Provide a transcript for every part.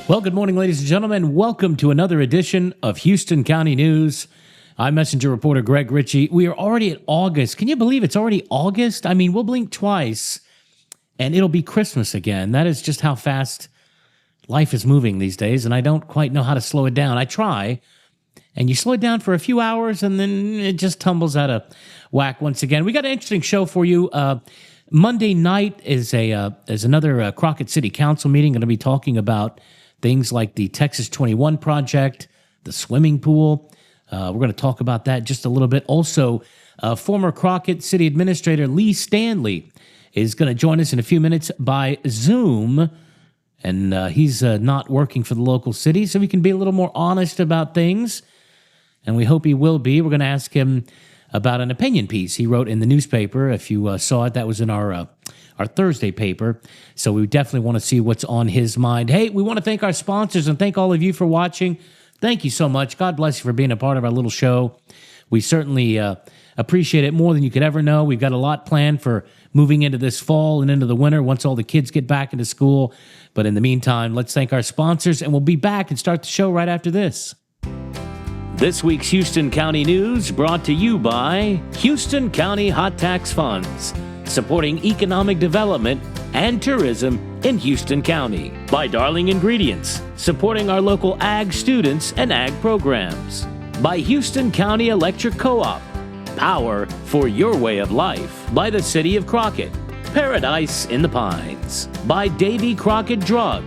Well, good morning, ladies and gentlemen. Welcome to another edition of Houston County News. I'm Messenger Reporter Greg Ritchie. We are already at August. Can you believe it's already August? I mean, we'll blink twice and it'll be Christmas again. That is just how fast life is moving these days, and I don't quite know how to slow it down. I try, and you slow it down for a few hours, and then it just tumbles out of whack once again. We got an interesting show for you. Monday night is another Crockett City Council meeting. Going to be talking about things like the Texas 21 project, the swimming pool. We're going to talk about that just a little bit. Also, former Crockett City Administrator Lee Standley is going to join us in a few minutes by Zoom. And he's not working for the local city, so he can be a little more honest about things. And we hope he will be. We're going to ask him about an opinion piece he wrote in the newspaper. If you saw it, that was in our Thursday paper. So we definitely want to see what's on his mind. Hey, we want to thank our sponsors and thank all of you for watching. Thank you so much. God bless you for being a part of our little show. We certainly appreciate it more than you could ever know. We've got a lot planned for moving into this fall and into the winter once all the kids get back into school. But in the meantime, let's thank our sponsors, and we'll be back and start the show right after this. This week's Houston County News brought to you by Houston County Hot Tax Funds, supporting economic development and tourism in Houston County. By Darling Ingredients, supporting our local ag students and ag programs. By Houston County Electric Co-op, power for your way of life. By the City of Crockett, Paradise in the Pines. By Davy Crockett Drug,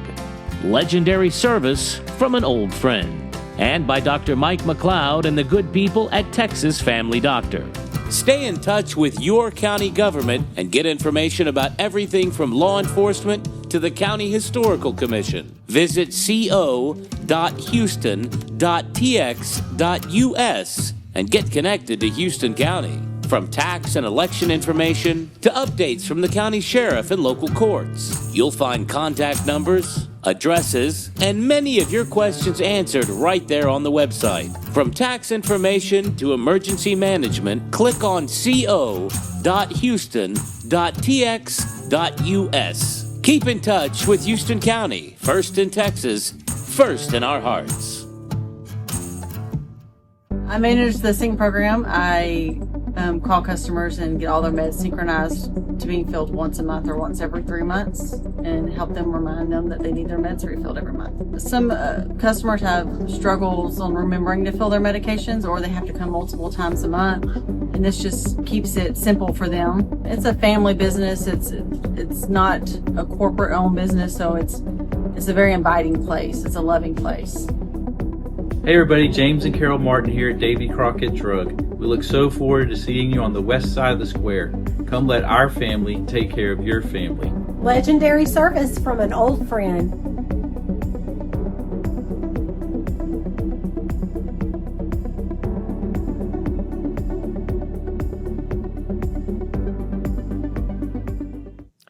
legendary service from an old friend. And by Dr. Mike McLeod and the good people at Texas Family Doctor. Stay in touch with your county government and get information about everything from law enforcement to the County Historical Commission. Visit co.houston.tx.us and get connected to Houston County. From tax and election information to updates from the county sheriff and local courts, you'll find contact numbers, addresses, and many of your questions answered right there on the website. From tax information to emergency management, click on co.houston.tx.us. Keep in touch with Houston County, first in Texas, first in our hearts. I manage the sync program. I call customers and get all their meds synchronized to being filled once a month or once every 3 months, and help them remind them that they need their meds refilled every month. Some customers have struggles on remembering to fill their medications, or they have to come multiple times a month, and this just keeps it simple for them. It's a family business. It's not a corporate owned business, so it's a very inviting place. It's a loving place. Hey everybody, James and Carol Martin here at Davy Crockett Drug. We look so forward to seeing you on the west side of the square. Come let our family take care of your family. Legendary service from an old friend.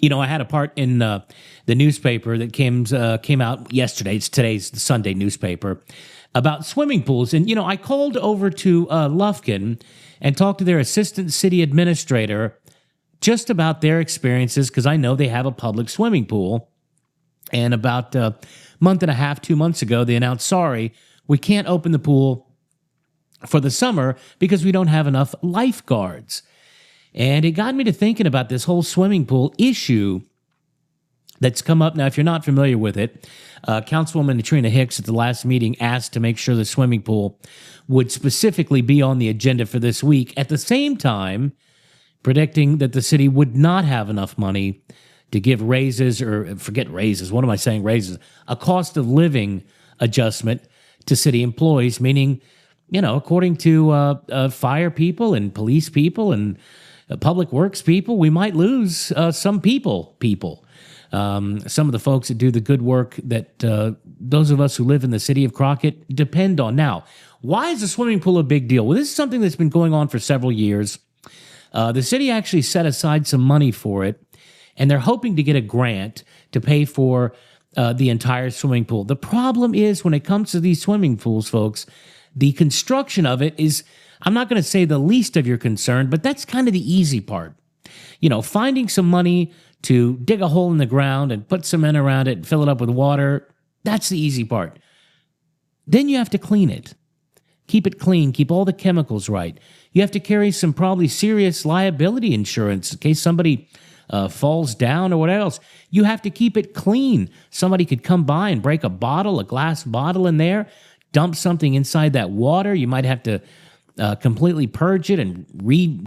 You know, I had a part in the newspaper that came out yesterday. It's today's the Sunday newspaper about swimming pools. And, you know, I called over to Lufkin and talked to their assistant city administrator just about their experiences, because I know they have a public swimming pool. And about a month and a half, 2 months ago, they announced, sorry, we can't open the pool for the summer because we don't have enough lifeguards. And it got me to thinking about this whole swimming pool issue that's come up. Now, if you're not familiar with it, Councilwoman Katrina Hicks at the last meeting asked to make sure the swimming pool would specifically be on the agenda for this week, at the same time predicting that the city would not have enough money to give raises, or forget raises, what am I saying, raises, a cost of living adjustment to city employees, meaning, you know, according to fire people and police people and public works people, we might lose some people. Some of the folks that do the good work that those of us who live in the city of Crockett depend on. Now, why is the swimming pool a big deal? Well, this is something that's been going on for several years. The city actually set aside some money for it, and they're hoping to get a grant to pay for the entire swimming pool. The problem is, when it comes to these swimming pools, folks, the construction of it is, I'm not going to say the least of your concern, but that's kind of the easy part. You know, finding some money to dig a hole in the ground and put cement around it and fill it up with water, That's the easy part. Then you have to clean it. Keep it clean. Keep all the chemicals right. You have to carry some probably serious liability insurance in case somebody falls down or what else. You have to keep it clean. Somebody could come by and break a glass bottle in there, dump something inside that water. You might have to completely purge it and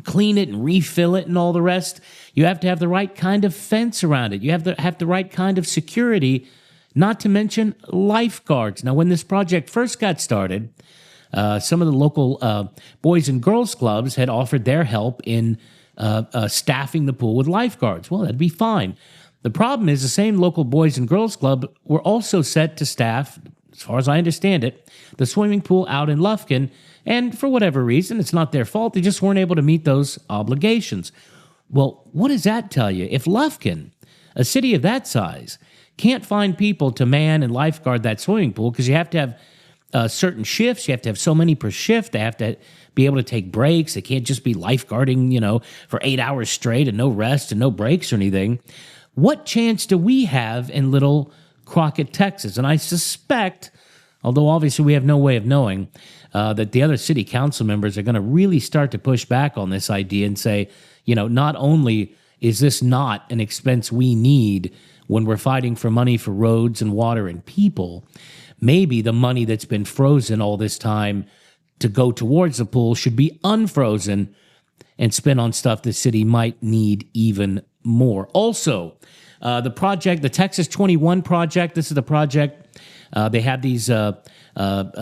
clean it and refill it and all the rest. You have to have the right kind of fence around it. You have to have the right kind of security, not to mention lifeguards. Now, when this project first got started, some of the local Boys and Girls Clubs had offered their help in staffing the pool with lifeguards. Well, that'd be fine. The problem is the same local Boys and Girls Club were also set to staff, as far as I understand it, the swimming pool out in Lufkin. And for whatever reason, it's not their fault. They just weren't able to meet those obligations. Well, what does that tell you? If Lufkin, a city of that size, can't find people to man and lifeguard that swimming pool because you have to have certain shifts. You have to have so many per shift. They have to be able to take breaks. They can't just be lifeguarding, for 8 hours straight and no rest and no breaks or anything. What chance do we have in little Crockett, Texas? And I suspect, although obviously we have no way of knowing, that the other city council members are going to really start to push back on this idea and say, not only is this not an expense we need when we're fighting for money for roads and water and people, maybe the money that's been frozen all this time to go towards the pool should be unfrozen and spent on stuff the city might need even more. Also, the project, the Texas 21 project, this is the project. They have these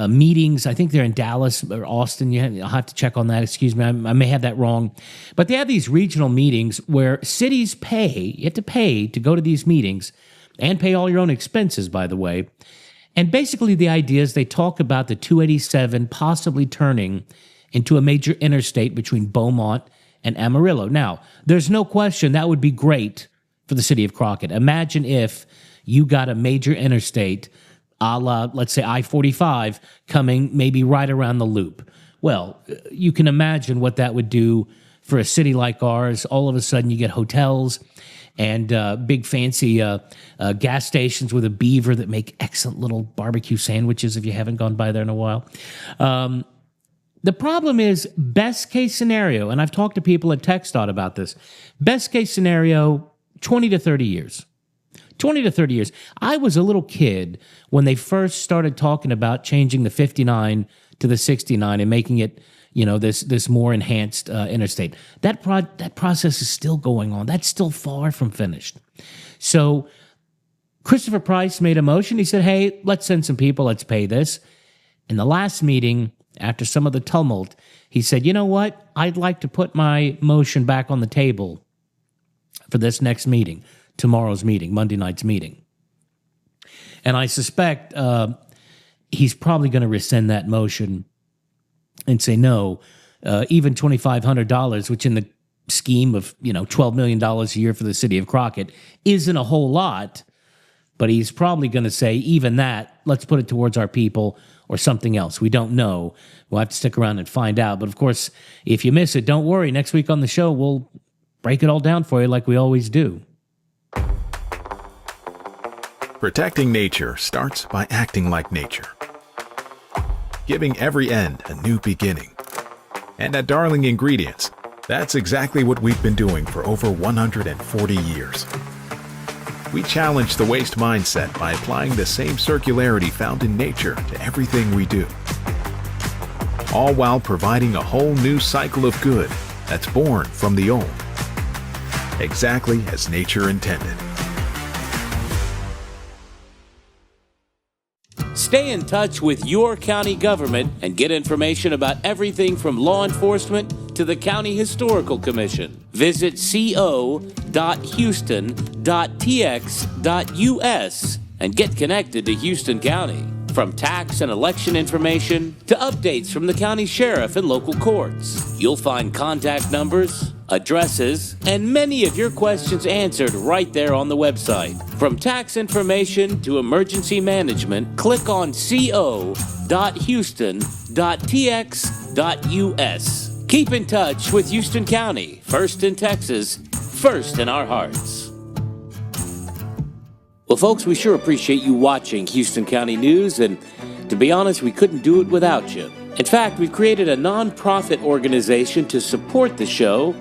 meetings. I think they're in Dallas or Austin. I'll have to check on that. Excuse me. I may have that wrong. But they have these regional meetings where cities pay. You have to pay to go to these meetings and pay all your own expenses, by the way. And basically the idea is they talk about the 287 possibly turning into a major interstate between Beaumont and Amarillo. Now, there's no question that would be great for the city of Crockett. Imagine if you got a major interstate a la, let's say, I-45 coming maybe right around the loop. Well, you can imagine what that would do for a city like ours. All of a sudden, you get hotels and big fancy gas stations with a beaver that make excellent little barbecue sandwiches if you haven't gone by there in a while. The problem is best case scenario, and I've talked to people at TxDOT about this, best case scenario, 20 to 30 years. 20 to 30 years. I was a little kid when they first started talking about changing the 59 to the 69 and making it, this more enhanced interstate. That process is still going on. That's still far from finished. So Christopher Price made a motion. He said, hey, let's send some people. Let's pay this. In the last meeting, after some of the tumult, he said, you know what? I'd like to put my motion back on the table for this next meeting. Tomorrow's meeting, Monday night's meeting. And I suspect he's probably going to rescind that motion and say no, even $2,500, which in the scheme of, $12 million a year for the city of Crockett isn't a whole lot, but he's probably going to say even that, let's put it towards our people or something else. We don't know. We'll have to stick around and find out. But of course, if you miss it, don't worry. Next week on the show, we'll break it all down for you like we always do. Protecting nature starts by acting like nature, giving every end a new beginning. And at Darling Ingredients, that's exactly what we've been doing for over 140 years. We challenge the waste mindset by applying the same circularity found in nature to everything we do, all while providing a whole new cycle of good that's born from the old, exactly as nature intended. Stay in touch with your county government and get information about everything from law enforcement to the County Historical Commission. Visit co.houston.tx.us and get connected to Houston County. From tax and election information to updates from the county sheriff and local courts, you'll find contact numbers, addresses, and many of your questions answered right there on the website. From tax information to emergency management, click on co.houston.tx.us. Keep in touch with Houston County, first in Texas, first in our hearts. Well, folks, we sure appreciate you watching Houston County News, and to be honest, we couldn't do it without you. In fact, we've created a nonprofit organization to support the show.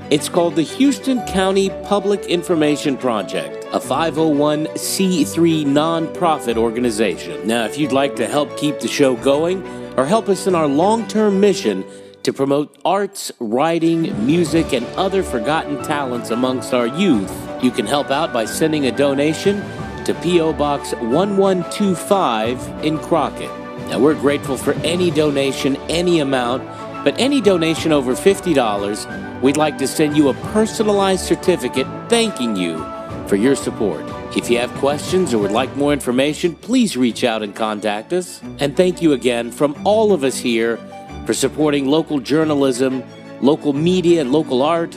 It's called the Houston County Public Information Project, a 501c3 nonprofit organization. Now, if you'd like to help keep the show going or help us in our long-term mission to promote arts, writing, music, and other forgotten talents amongst our youth, you can help out by sending a donation to P.O. Box 1125 in Crockett. Now, we're grateful for any donation, any amount, but any donation over $50, we'd like to send you a personalized certificate thanking you for your support. If you have questions or would like more information, please reach out and contact us. And thank you again from all of us here for supporting local journalism, local media, and local art.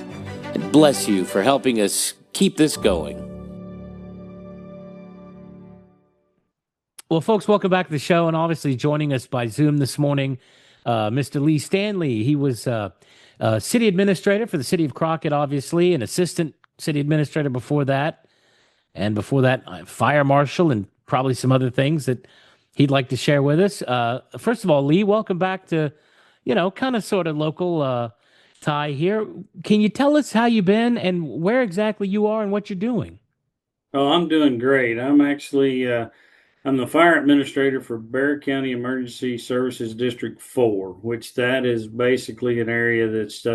And bless you for helping us keep this going. Well, folks, welcome back to the show, and obviously joining us by Zoom this morning, Mr. Lee Standley. He was city administrator for the city of Crockett, obviously, an assistant city administrator before that, and before that, fire marshal, and probably some other things that he'd like to share with us. First of all, Lee, welcome back to, kind of sort of local tie here. Can you tell us how you've been and where exactly you are and what you're doing? Oh, I'm doing great. I'm actually I'm the fire administrator for Bexar County Emergency Services District 4, which that is basically an area that's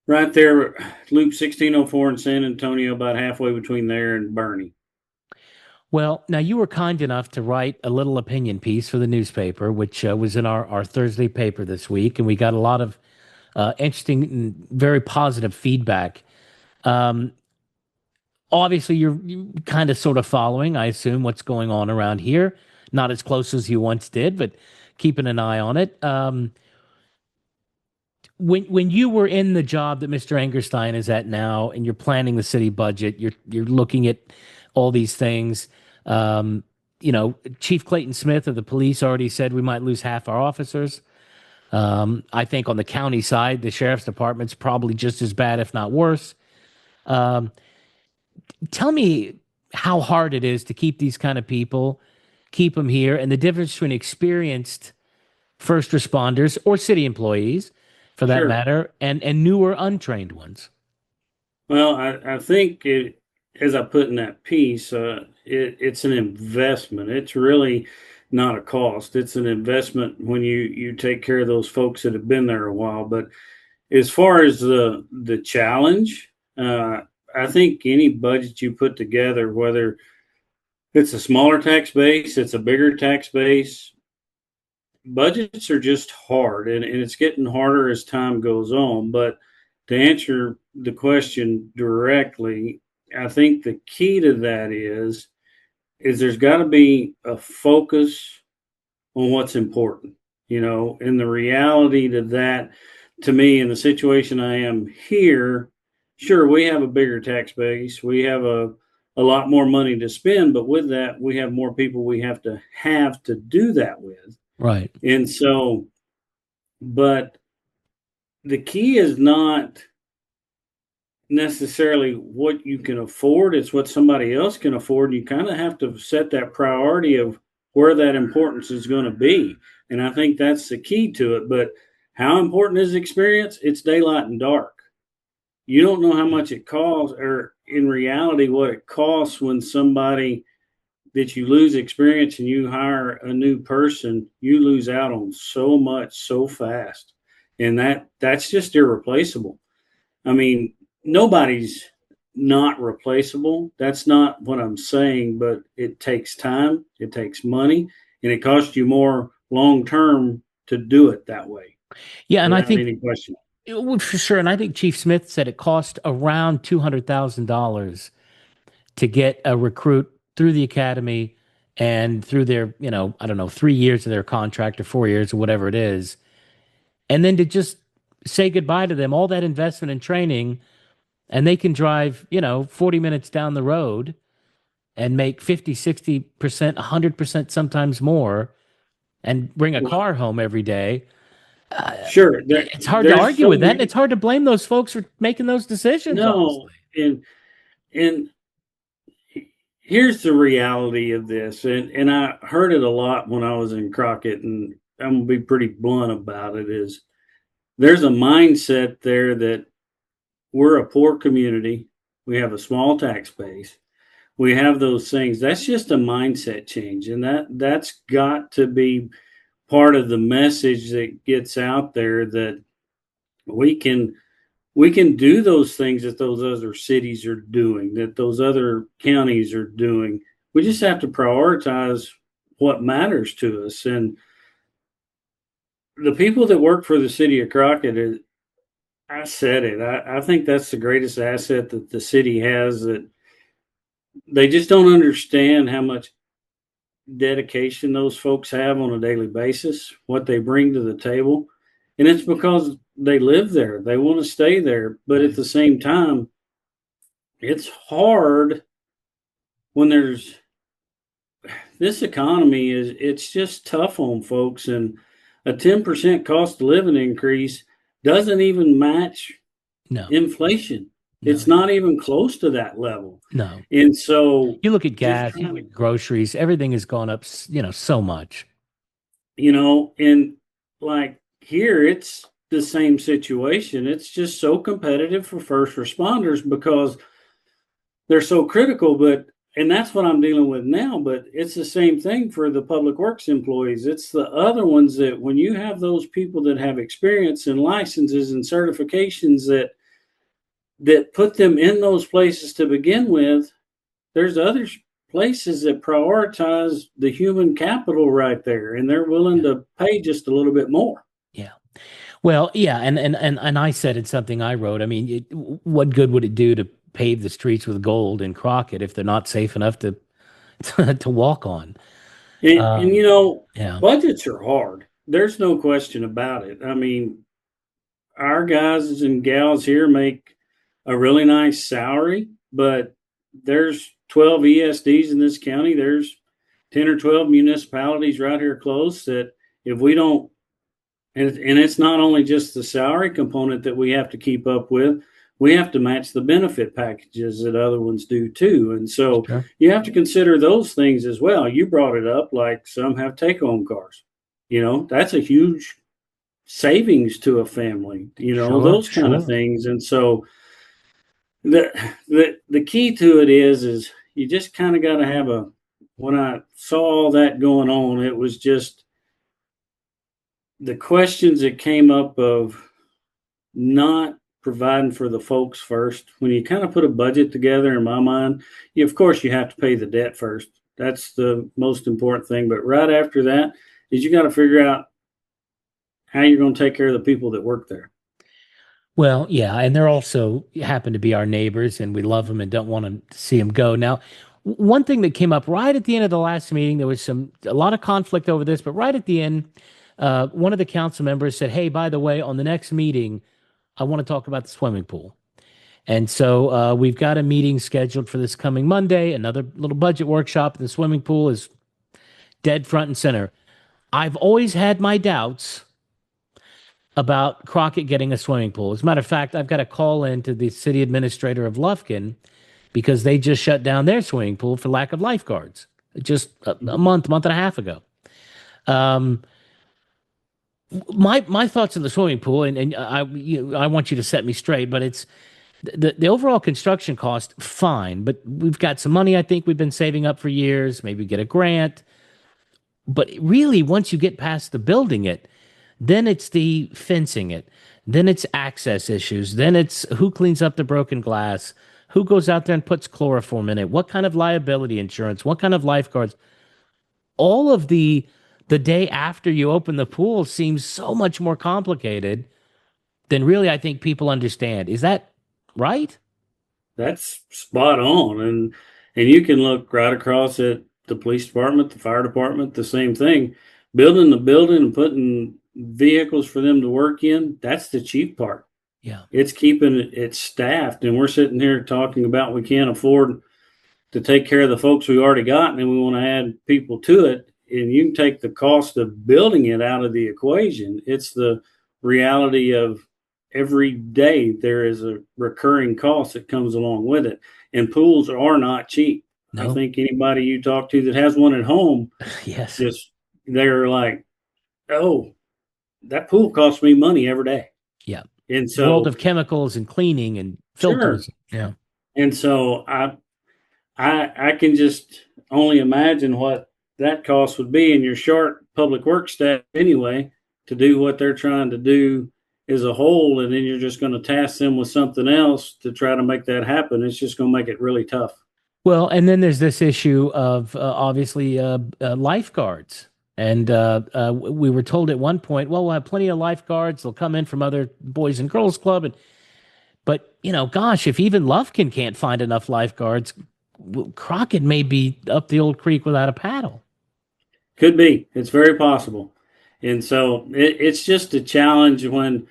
right there, Loop 1604 in San Antonio, about halfway between there and Bernie. Well, now you were kind enough to write a little opinion piece for the newspaper, which was in our Thursday paper this week, and we got a lot of interesting and very positive feedback. Obviously, you're kind of sort of following, I assume, what's going on around here. Not as close as you once did, but keeping an eye on it. When you were in the job that Mr. Angerstein is at now, and you're planning the city budget, you're looking at all these things. Chief Clayton Smith of the police already said we might lose half our officers. I think on the county side, the sheriff's department's probably just as bad, if not worse. Tell me how hard it is to keep these kind of people, keep them here, and the difference between experienced first responders or city employees, for that matter, and newer untrained ones. Well, I think as I put in that piece, it's an investment. It's really not a cost. It's an investment when you take care of those folks that have been there a while. But as far as the challenge, I think any budget you put together, whether it's a smaller tax base, it's a bigger tax base, budgets are just hard, and it's getting harder as time goes on. But to answer the question directly, I think the key to that is there's got to be a focus on what's important, and the reality to that, to me, in the situation I am here, sure, we have a bigger tax base. We have a lot more money to spend, but with that, we have more people we have to do that with. Right. And so, but the key is not necessarily what you can afford. It's what somebody else can afford. You kind of have to set that priority of where that importance is going to be. And I think that's the key to it. But how important is experience? It's daylight and dark. You don't know how much it costs, or in reality, what it costs when somebody that you lose experience and you hire a new person, you lose out on so much so fast. And that's just irreplaceable. I mean, nobody's not replaceable. That's not what I'm saying, but it takes time, it takes money, and it costs you more long-term to do it that way. Yeah, and I think any question. For sure, and I think Chief Smith said it cost around $200,000 to get a recruit through the academy and through their, 3 years of their contract or 4 years or whatever it is, and then to just say goodbye to them, all that investment in training, and they can drive, 40 minutes down the road and make 50, 60%, 100%, sometimes more, and bring a car home every day. Sure. It's hard to argue with that. And it's hard to blame those folks for making those decisions. No, and here's the reality of this, and I heard it a lot when I was in Crockett, and I'm gonna be pretty blunt about it, is there's a mindset there that we're a poor community, we have a small tax base, we have those things. That's just a mindset change, and that's got to be part of the message that gets out there, that we can do those things that those other cities are doing, that those other counties are doing. We just have to prioritize what matters to us. And the people that work for the city of Crockett, I said it, I think that's the greatest asset that the city has, that they just don't understand how much dedication those folks have on a daily basis, what they bring to the table. And it's because they live there, they want to stay there. But at the same time, it's hard when there's this economy, it's just tough on folks. And a 10% cost of living increase doesn't even match inflation. No. It's not even close to that level. No. And so you look at gas, you look at groceries, everything has gone up, so much. And like here, it's the same situation. It's just so competitive for first responders because they're so critical. And that's what I'm dealing with now, but it's the same thing for the public works employees. It's the other ones that when you have those people that have experience and licenses and certifications that put them in those places to begin with, there's other places that prioritize the human capital right there, and they're willing to pay just a little bit more. Yeah. Well, yeah, and I said it's something I wrote. I mean, what good would it do to pave the streets with gold in Crockett if they're not safe enough to walk on? And budgets are hard. There's no question about it. I mean, our guys and gals here make a really nice salary, but there's 12 ESDs in this county. There's 10 or 12 municipalities right here close that if we don't, and it's not only just the salary component that we have to keep up with, we have to match the benefit packages that other ones do too. And so you have to consider those things as well. You brought it up, like some have take-home cars. That's a huge savings to a family, those kind of things. And so the key to it is you just kind of got to have when I saw all that going on, it was just the questions that came up of not providing for the folks first. When you kind of put a budget together, in my mind, of course you have to pay the debt first. That's the most important thing. But right after that is you got to figure out how you're going to take care of the people that work there. Well, yeah, and they're also happen to be our neighbors, and we love them and don't want to see them go. Now, one thing that came up right at the end of the last meeting, there was a lot of conflict over this, but right at the end, one of the council members said, "Hey, by the way, on the next meeting, I want to talk about the swimming pool." And so we've got a meeting scheduled for this coming Monday, another little budget workshop. The swimming pool is dead front and center. I've always had my doubts about Crockett getting a swimming pool. As a matter of fact, I've got a call in to the city administrator of Lufkin because they just shut down their swimming pool for lack of lifeguards just a month and a half ago. My thoughts on the swimming pool, and I want you to set me straight, but it's the overall construction cost, fine, but we've got some money I think we've been saving up for years, maybe get a grant. But really, once you get past the building it, then it's the fencing it. Then it's access issues. Then it's who cleans up the broken glass, who goes out there and puts chloroform in it, what kind of liability insurance, what kind of lifeguards. All of the day after you open the pool seems so much more complicated than really I think people understand. Is that right? That's spot on. And you can look right across at the police department, the fire department, the same thing. Building the building and putting vehicles for them to work in, that's the cheap part. Yeah. It's keeping it staffed, and we're sitting here talking about we can't afford to take care of the folks we already got, and then we want to add people to it. And you can take the cost of building it out of the equation. It's the reality of every day there is a recurring cost that comes along with it. And pools are not cheap. I No. think anybody you talk to that has one at home, Yes. just they're like, oh, that pool costs me money every day. Yeah. And World so, of chemicals and cleaning and sure. filters. Yeah. And so I can just only imagine what that cost would be, and your short public works staff anyway to do what they're trying to do as a whole, and then you're just going to task them with something else to try to make that happen. It's just going to make it really tough. Well, and then there's this issue of obviously lifeguards. And we were told at one point, well, we'll have plenty of lifeguards. They'll come in from other Boys and Girls Club. But, gosh, if even Lufkin can't find enough lifeguards, Crockett may be up the old creek without a paddle. Could be. It's very possible. And so it's just a challenge when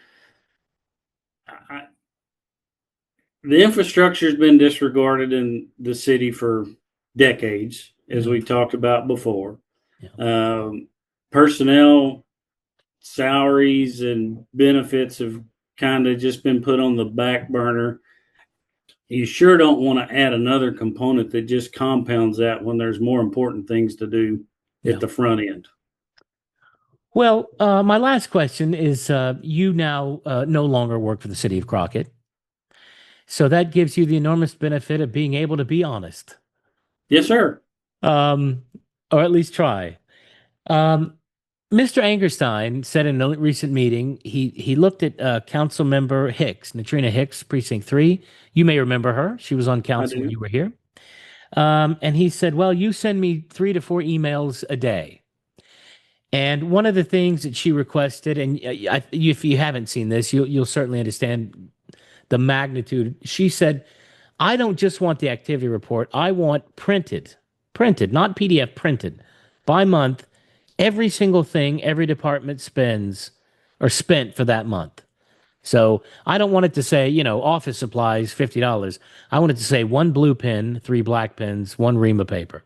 the infrastructure has been disregarded in the city for decades, as we talked about before. Yeah. Personnel salaries and benefits have kind of just been put on the back burner. You sure don't want to add another component that just compounds that when there's more important things to do at the front end. Well, my last question is you now no longer work for the city of Crockett. So that gives you the enormous benefit of being able to be honest. Yes, sir. Or at least try. Mr. Angerstein said in a recent meeting, he looked at council member Hicks, Natrina Hicks, Precinct 3. You may remember her. She was on council when you were here. And he said, well, you send me 3 to 4 emails a day. And one of the things that she requested, and if you haven't seen this, you'll certainly understand the magnitude. She said, I don't just want the activity report. I want printed, not PDF, printed by month, every single thing every department spent for that month. So I don't want it to say, office supplies, $50. I want it to say 1 blue pen, 3 black pens, 1 ream of paper.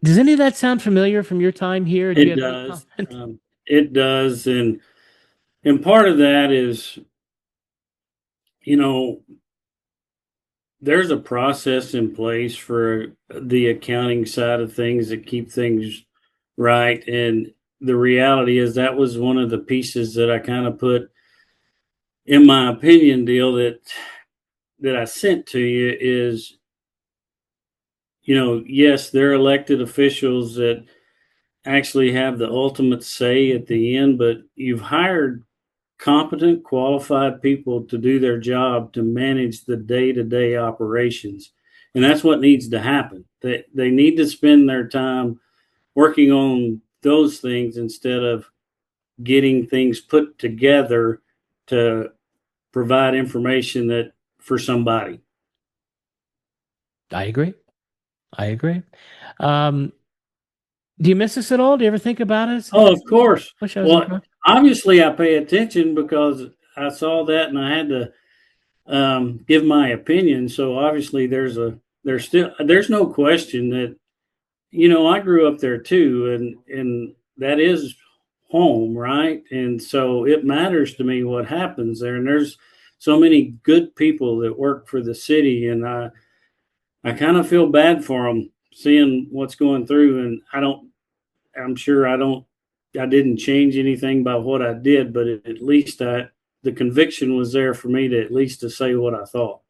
Does any of that sound familiar from your time here? It does. It does. And part of that is, there's a process in place for the accounting side of things that keep things right. And the reality is that was one of the pieces that I kind of put in my opinion deal that I sent to you is, yes, they're elected officials that actually have the ultimate say at the end, but you've hired competent, qualified people to do their job to manage the day-to-day operations. And that's what needs to happen. They need to spend their time working on those things instead of getting things put together to provide information that for somebody. I agree. Do you miss us at all? Do you ever think about us? Oh, of course. Well, obviously I pay attention because I saw that and I had to give my opinion. So obviously there's no question that, I grew up there too, and that is home, right? And so it matters to me what happens there. And there's so many good people that work for the city, and I kind of feel bad for them seeing what's going through. And I'm sure I didn't change anything by what I did, but at least the conviction was there for me to at least to say what I thought.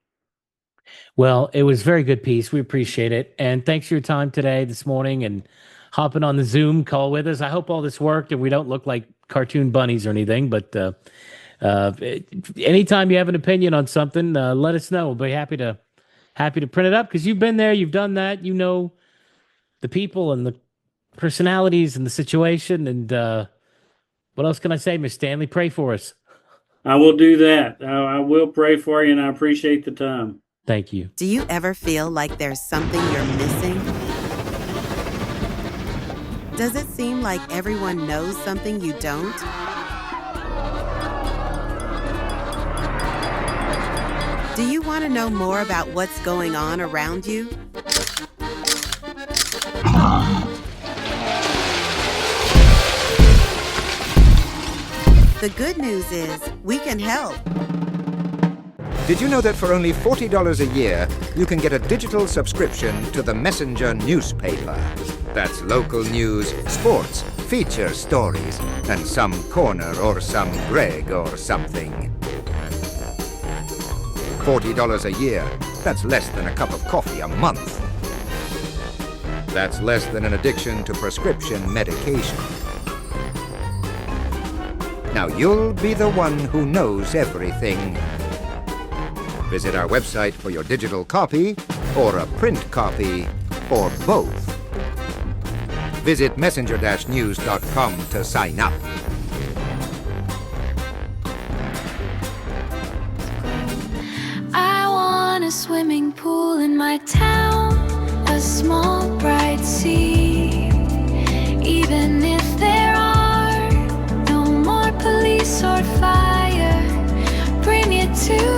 Well, it was a very good piece. We appreciate it. And thanks for your time this morning, and hopping on the Zoom call with us. I hope all this worked and we don't look like cartoon bunnies or anything, but anytime you have an opinion on something, let us know. We'll be happy to print it up because you've been there, you've done that, the people and the personalities and the situation. And what else can I say, Miss Standley? Pray for us. I will do that. I will pray for you, and I appreciate the time. Thank you. Do you ever feel like there's something you're missing? Does it seem like everyone knows something you don't? Do you want to know more about what's going on around you? The good news is we can help. Did you know that for only $40 a year, you can get a digital subscription to the Messenger newspaper? That's local news, sports, feature stories, and some corner or some Greg or something. $40 a year, that's less than a cup of coffee a month. That's less than an addiction to prescription medication. Now you'll be the one who knows everything. Visit our website for your digital copy, or a print copy, or both. Visit messenger-news.com to sign up. I want a swimming pool in my town, a small bright sea. Even if there are no more police or fire, bring it to